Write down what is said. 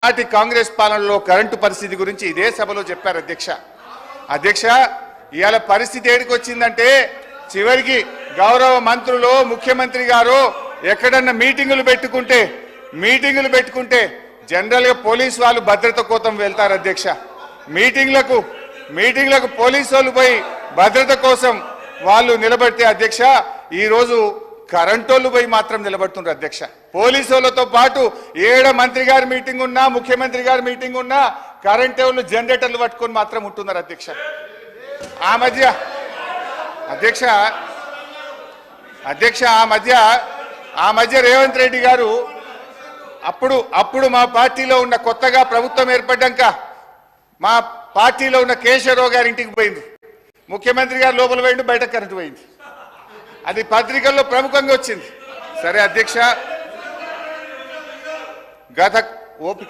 నాటి కాంగ్రెస్ పాలనలో కరెంటు పరిస్థితి గురించి ఇదే సభలో చెప్పారు అధ్యక్ష ఇవాళ పరిస్థితి ఏడికి వచ్చిందంటే చివరికి గౌరవ మంత్రులు ముఖ్యమంత్రి గారు ఎక్కడన్నా మీటింగులు పెట్టుకుంటే జనరల్ గా పోలీసు వాళ్ళు భద్రత కోసం వెళ్తారు అధ్యక్ష. మీటింగ్లకు పోలీసు వాళ్ళు పోయి భద్రత కోసం వాళ్ళు నిలబడితే అధ్యక్ష ఈ రోజు కరెంటు వాళ్ళు పోయి మాత్రం నిలబడుతున్నారు అధ్యక్ష. పోలీసు వాళ్ళతో పాటు ఏడ మంత్రి గారి మీటింగ్ ఉన్నా ముఖ్యమంత్రి గారి మీటింగ్ ఉన్నా కరెంటు వాళ్ళు జనరేటర్లు పట్టుకొని మాత్రం ఉంటున్నారు అధ్యక్ష. ఆ మధ్య రేవంత్ రెడ్డి గారు అప్పుడు మా పార్టీలో ఉన్న కొత్తగా ప్రభుత్వం ఏర్పడ్డాక మా పార్టీలో ఉన్న కేశవరావు గారి ఇంటికి పోయింది. ముఖ్యమంత్రి గారు లోపల పోయింది, బయట కరెంటు పోయింది. అది పత్రికల్లో ప్రముఖంగా వచ్చింది. సరే అధ్యక్ష, గత ఓపిక